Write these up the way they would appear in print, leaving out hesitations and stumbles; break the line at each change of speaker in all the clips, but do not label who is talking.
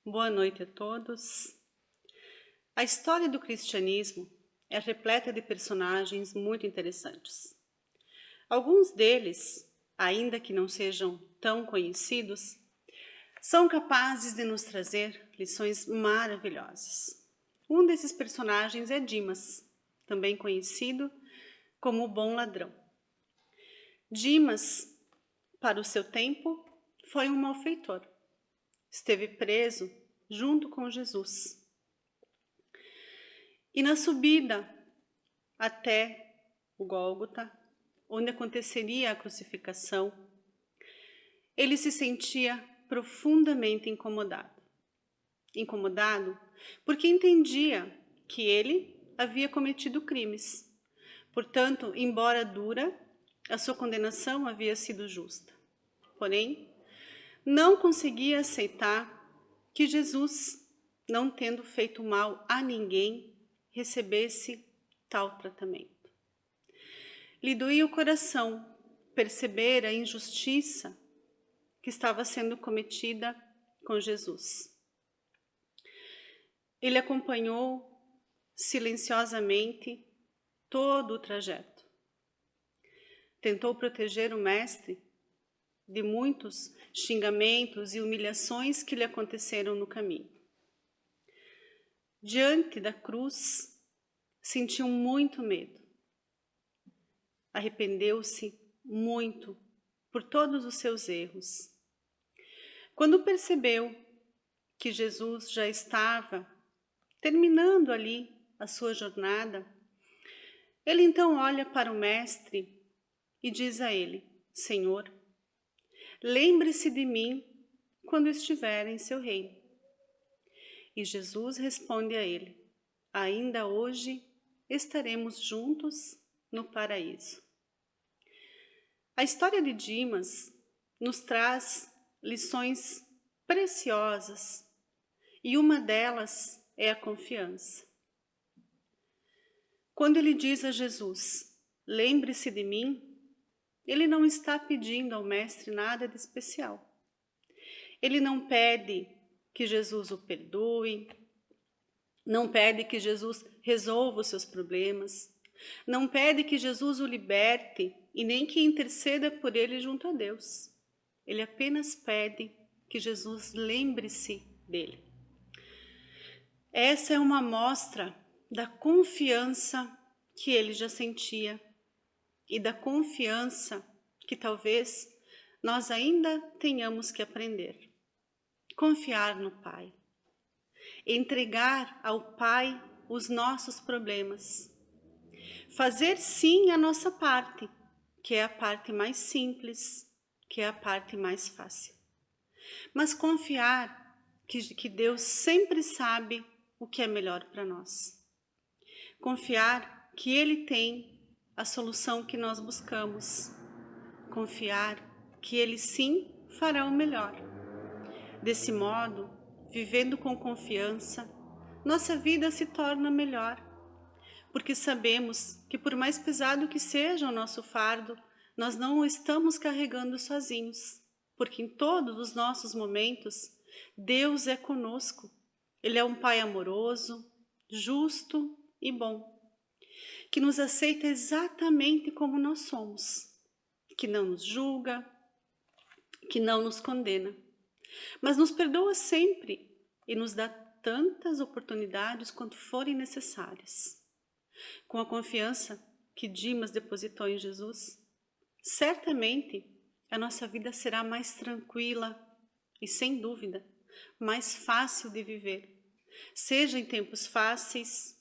Boa noite a todos. A história do cristianismo é repleta de personagens muito interessantes. Alguns deles, ainda que não sejam tão conhecidos, são capazes de nos trazer lições maravilhosas. Um desses personagens é Dimas, também conhecido como o bom ladrão. Dimas, para o seu tempo, foi um malfeitor. Esteve preso junto com Jesus. E na subida até o Gólgota, onde aconteceria a crucificação, ele se sentia profundamente incomodado. Incomodado porque entendia que ele havia cometido crimes. Portanto, embora dura, a sua condenação havia sido justa. Porém, não conseguia aceitar que Jesus, não tendo feito mal a ninguém, recebesse tal tratamento. Lhe doía o coração perceber a injustiça que estava sendo cometida com Jesus. Ele acompanhou silenciosamente todo o trajeto. Tentou proteger o mestre de muitos xingamentos e humilhações que lhe aconteceram no caminho. Diante da cruz, sentiu muito medo. Arrependeu-se muito por todos os seus erros. Quando percebeu que Jesus já estava terminando ali a sua jornada, ele então olha para o mestre e diz a ele: Senhor, lembre-se de mim quando estiver em seu reino. E Jesus responde a ele: ainda hoje estaremos juntos no paraíso. A história de Dimas nos traz lições preciosas e uma delas é a confiança. Quando ele diz a Jesus: lembre-se de mim, ele não está pedindo ao mestre nada de especial. Ele não pede que Jesus o perdoe, não pede que Jesus resolva os seus problemas, não pede que Jesus o liberte e nem que interceda por ele junto a Deus. Ele apenas pede que Jesus lembre-se dele. Essa é uma amostra da confiança que ele já sentia e da confiança que talvez nós ainda tenhamos que aprender. Confiar no Pai. Entregar ao Pai os nossos problemas. Fazer sim a nossa parte, que é a parte mais simples, que é a parte mais fácil. Mas confiar que Deus sempre sabe o que é melhor para nós. Confiar que Ele tem a solução que nós buscamos. Confiar que Ele sim fará o melhor. Desse modo, vivendo com confiança, nossa vida se torna melhor, porque sabemos que por mais pesado que seja o nosso fardo, nós não o estamos carregando sozinhos, porque em todos os nossos momentos, Deus é conosco. Ele é um Pai amoroso, justo e bom, que nos aceita exatamente como nós somos, que não nos julga, que não nos condena, mas nos perdoa sempre e nos dá tantas oportunidades quanto forem necessárias. Com a confiança que Dimas depositou em Jesus, certamente a nossa vida será mais tranquila e, sem dúvida, mais fácil de viver, seja em tempos fáceis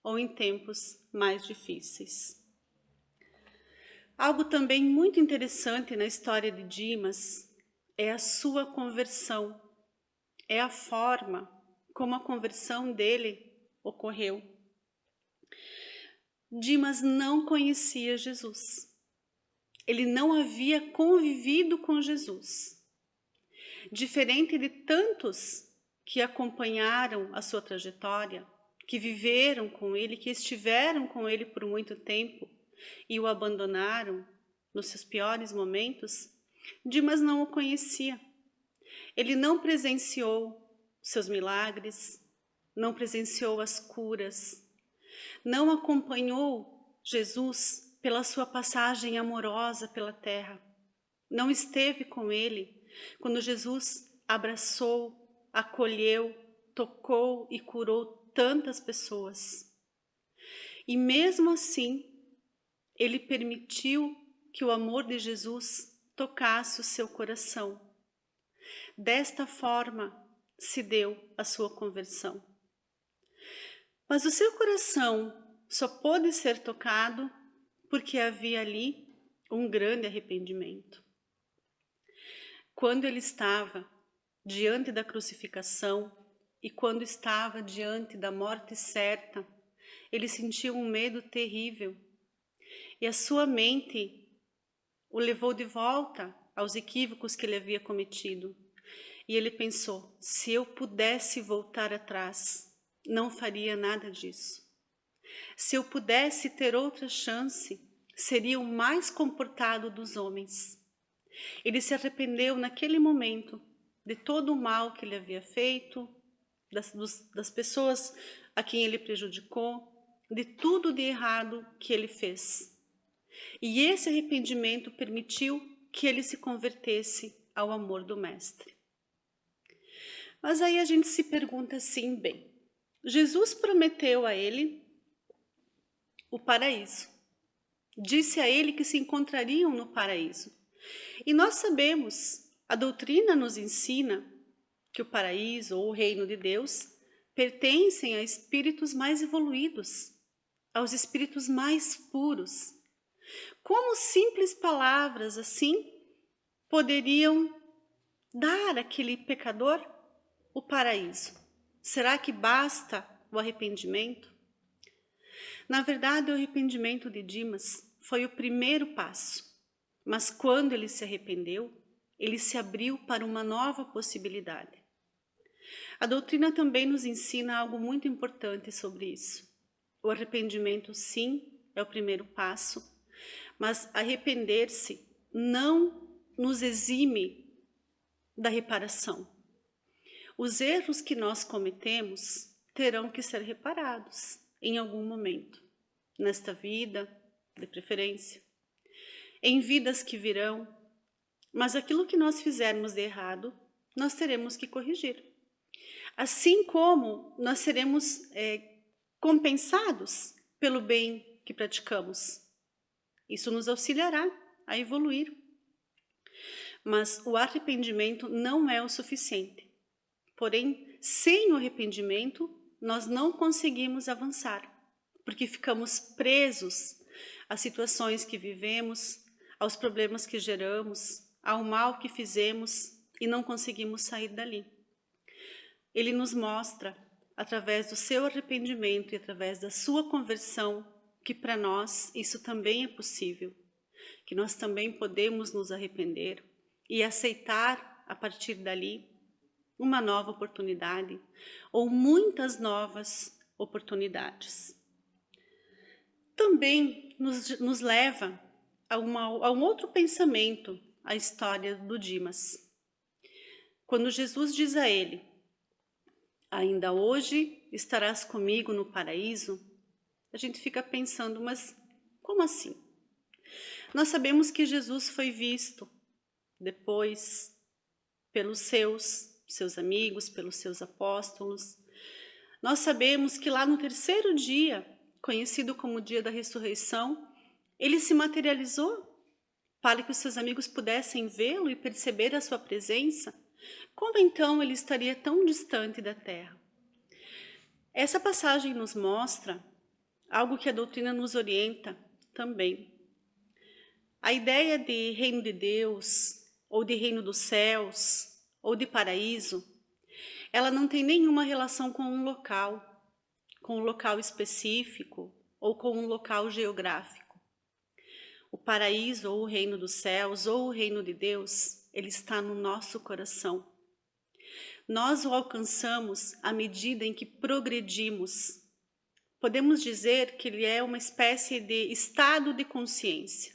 ou em tempos mais difíceis. Algo também muito interessante na história de Dimas é a sua conversão, é a forma como a conversão dele ocorreu. Dimas não conhecia Jesus. Ele não havia convivido com Jesus. Diferente de tantos que acompanharam a sua trajetória, que viveram com ele, que estiveram com ele por muito tempo e o abandonaram nos seus piores momentos, Dimas não o conhecia. Ele não presenciou seus milagres, não presenciou as curas, não acompanhou Jesus pela sua passagem amorosa pela terra, não esteve com ele quando Jesus abraçou, acolheu, tocou e curou tantas pessoas. E mesmo assim, ele permitiu que o amor de Jesus tocasse o seu coração. Desta forma se deu a sua conversão. Mas o seu coração só pôde ser tocado porque havia ali um grande arrependimento. Quando ele estava diante da crucificação e quando estava diante da morte certa, ele sentiu um medo terrível e a sua mente o levou de volta aos equívocos que ele havia cometido. E ele pensou, se eu pudesse voltar atrás, não faria nada disso. Se eu pudesse ter outra chance, seria o mais comportado dos homens. Ele se arrependeu naquele momento de todo o mal que ele havia feito, das pessoas a quem ele prejudicou, de tudo de errado que ele fez. E esse arrependimento permitiu que ele se convertesse ao amor do Mestre. Mas aí a gente se pergunta assim, bem, Jesus prometeu a ele o paraíso. Disse a ele que se encontrariam no paraíso. E nós sabemos, a doutrina nos ensina que o paraíso ou o reino de Deus pertencem a espíritos mais evoluídos, aos espíritos mais puros. Como simples palavras assim poderiam dar àquele pecador o paraíso? Será que basta o arrependimento? Na verdade, o arrependimento de Dimas foi o primeiro passo, mas quando ele se arrependeu, ele se abriu para uma nova possibilidade. A doutrina também nos ensina algo muito importante sobre isso. O arrependimento, sim, é o primeiro passo, mas arrepender-se não nos exime da reparação. Os erros que nós cometemos terão que ser reparados em algum momento, nesta vida, de preferência, em vidas que virão, mas aquilo que nós fizermos de errado, nós teremos que corrigir. Assim como nós seremos compensados pelo bem que praticamos. Isso nos auxiliará a evoluir. Mas o arrependimento não é o suficiente. Porém, sem o arrependimento, nós não conseguimos avançar, porque ficamos presos às situações que vivemos, aos problemas que geramos, ao mal que fizemos e não conseguimos sair dali. Ele nos mostra, através do seu arrependimento e através da sua conversão, que para nós isso também é possível, que nós também podemos nos arrepender e aceitar, a partir dali, uma nova oportunidade ou muitas novas oportunidades. Também nos leva a um outro pensamento, a história do Dimas. Quando Jesus diz a ele, ainda hoje estarás comigo no paraíso, a gente fica pensando, mas como assim? Nós sabemos que Jesus foi visto depois pelos seus amigos, pelos seus apóstolos. Nós sabemos que lá no terceiro dia, conhecido como o dia da ressurreição, ele se materializou para que os seus amigos pudessem vê-lo e perceber a sua presença. Como então ele estaria tão distante da terra? Essa passagem nos mostra algo que a doutrina nos orienta também. A ideia de reino de Deus, ou de reino dos céus, ou de paraíso, ela não tem nenhuma relação com um local específico, ou com um local geográfico. O paraíso, ou o reino dos céus, ou o reino de Deus, ele está no nosso coração. Nós o alcançamos à medida em que progredimos. Podemos dizer que ele é uma espécie de estado de consciência.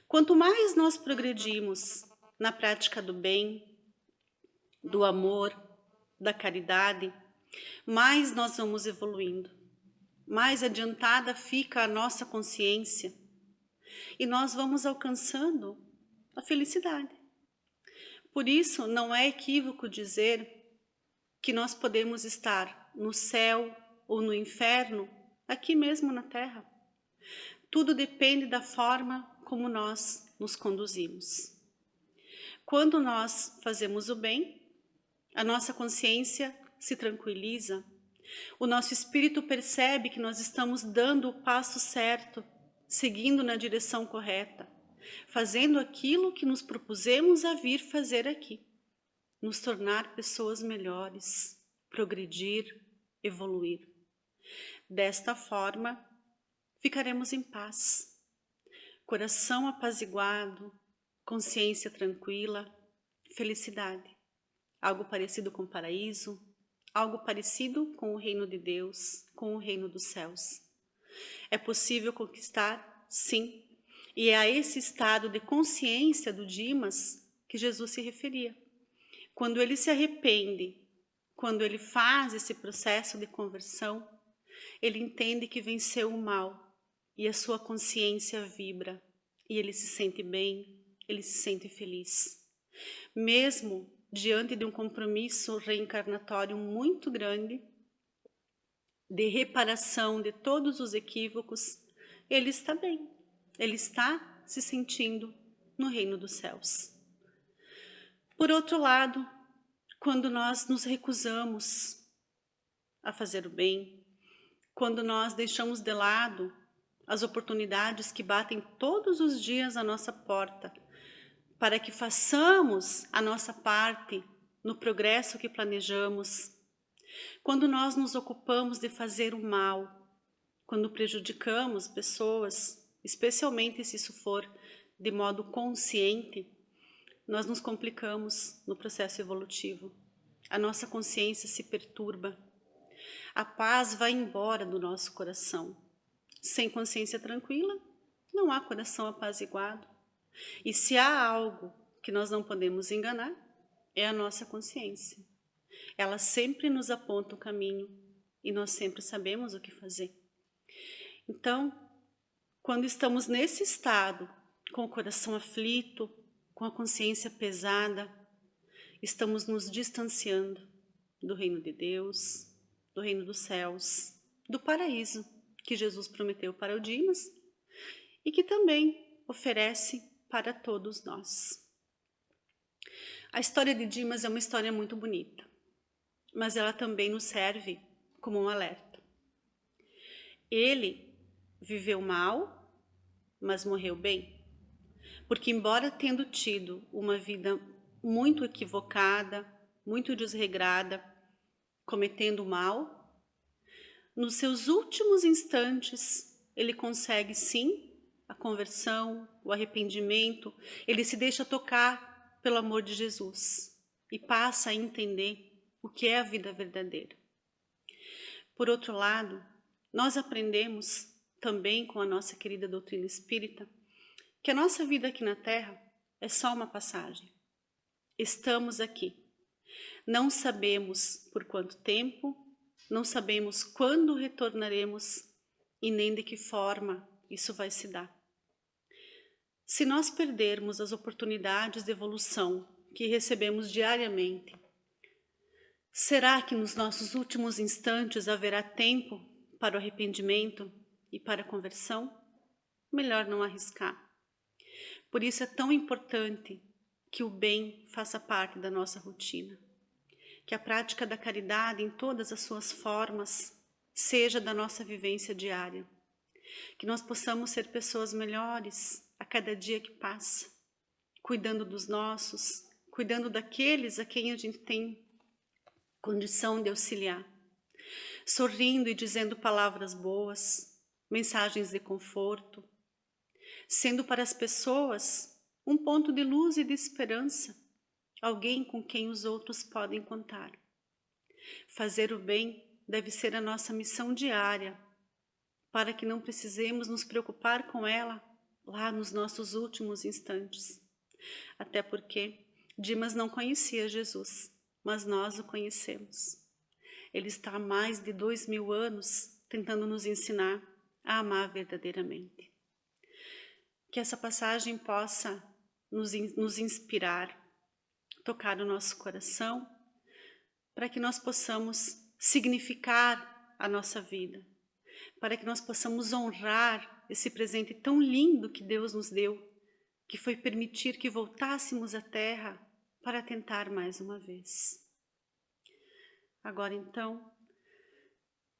Quanto mais nós progredimos na prática do bem, do amor, da caridade, mais nós vamos evoluindo, mais adiantada fica a nossa consciência e nós vamos alcançando a felicidade. Por isso, não é equívoco dizer que nós podemos estar no céu ou no inferno, aqui mesmo na Terra. Tudo depende da forma como nós nos conduzimos. Quando nós fazemos o bem, a nossa consciência se tranquiliza, o nosso espírito percebe que nós estamos dando o passo certo, seguindo na direção correta, fazendo aquilo que nos propusemos a vir fazer aqui, nos tornar pessoas melhores, progredir, evoluir. Desta forma, ficaremos em paz, coração apaziguado, consciência tranquila, felicidade, algo parecido com o paraíso, algo parecido com o reino de Deus, com o reino dos céus. É possível conquistar? Sim, e é a esse estado de consciência do Dimas que Jesus se referia. Quando ele se arrepende, quando ele faz esse processo de conversão, ele entende que venceu o mal e a sua consciência vibra e ele se sente bem, ele se sente feliz. Mesmo diante de um compromisso reencarnatório muito grande, de reparação de todos os equívocos, ele está bem, ele está se sentindo no reino dos céus. Por outro lado, quando nós nos recusamos a fazer o bem, quando nós deixamos de lado as oportunidades que batem todos os dias à nossa porta, para que façamos a nossa parte no progresso que planejamos, quando nós nos ocupamos de fazer o mal, quando prejudicamos pessoas, especialmente se isso for de modo consciente, nós nos complicamos no processo evolutivo. A nossa consciência se perturba. A paz vai embora do nosso coração. Sem consciência tranquila, não há coração apaziguado. E se há algo que nós não podemos enganar, é a nossa consciência. Ela sempre nos aponta o caminho e nós sempre sabemos o que fazer. Então, quando estamos nesse estado, com o coração aflito, com a consciência pesada, estamos nos distanciando do reino de Deus, do reino dos céus, do paraíso que Jesus prometeu para o Dimas e que também oferece para todos nós. A história de Dimas é uma história muito bonita, mas ela também nos serve como um alerta. Ele viveu mal, mas morreu bem. Porque embora tendo tido uma vida muito equivocada, muito desregrada, cometendo mal, nos seus últimos instantes ele consegue sim a conversão, o arrependimento, ele se deixa tocar pelo amor de Jesus e passa a entender o que é a vida verdadeira. Por outro lado, nós aprendemos também com a nossa querida doutrina espírita que a nossa vida aqui na Terra é só uma passagem. Estamos aqui. Não sabemos por quanto tempo, não sabemos quando retornaremos e nem de que forma isso vai se dar. Se nós perdermos as oportunidades de evolução que recebemos diariamente, será que nos nossos últimos instantes haverá tempo para o arrependimento e para a conversão? Melhor não arriscar. Por isso é tão importante que o bem faça parte da nossa rotina, que a prática da caridade em todas as suas formas seja da nossa vivência diária, que nós possamos ser pessoas melhores a cada dia que passa, cuidando dos nossos, cuidando daqueles a quem a gente tem condição de auxiliar, sorrindo e dizendo palavras boas, mensagens de conforto, sendo para as pessoas um ponto de luz e de esperança, alguém com quem os outros podem contar. Fazer o bem deve ser a nossa missão diária, para que não precisemos nos preocupar com ela lá nos nossos últimos instantes. Até porque Dimas não conhecia Jesus, mas nós o conhecemos. Ele está há mais de 2000 anos tentando nos ensinar a amar verdadeiramente. Que essa passagem possa nos inspirar, tocar o nosso coração, para que nós possamos significar a nossa vida, para que nós possamos honrar esse presente tão lindo que Deus nos deu, que foi permitir que voltássemos à Terra para tentar mais uma vez. Agora então,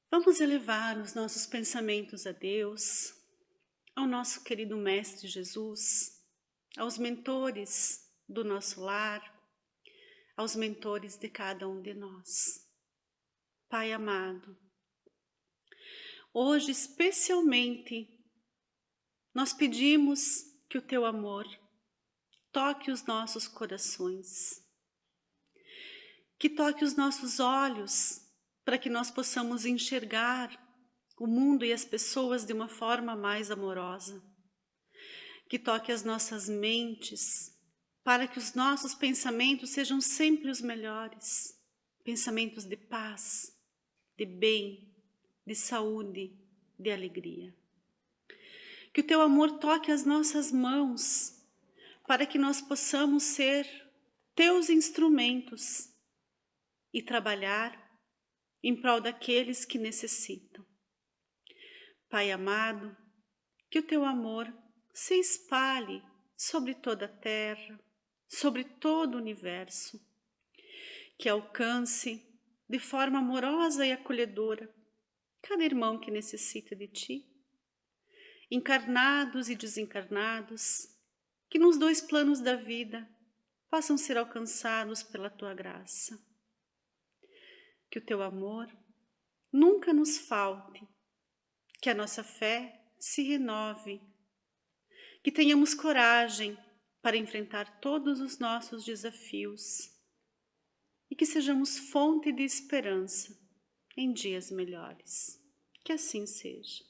vamos elevar os nossos pensamentos a Deus, ao nosso querido Mestre Jesus, aos mentores do nosso lar, aos mentores de cada um de nós. Pai amado, hoje especialmente nós pedimos que o Teu amor toque os nossos corações, que toque os nossos olhos, para que nós possamos enxergar o mundo e as pessoas de uma forma mais amorosa, que toque as nossas mentes, para que os nossos pensamentos sejam sempre os melhores, pensamentos de paz, de bem, de saúde, de alegria. Que o Teu amor toque as nossas mãos, para que nós possamos ser Teus instrumentos e trabalhar em prol daqueles que necessitam. Pai amado, que o Teu amor se espalhe sobre toda a terra, sobre todo o universo, que alcance de forma amorosa e acolhedora cada irmão que necessita de Ti, encarnados e desencarnados, que nos 2 planos da vida possam ser alcançados pela Tua graça. Que o Teu amor nunca nos falte, que a nossa fé se renove, que tenhamos coragem para enfrentar todos os nossos desafios e que sejamos fonte de esperança em dias melhores. Que assim seja.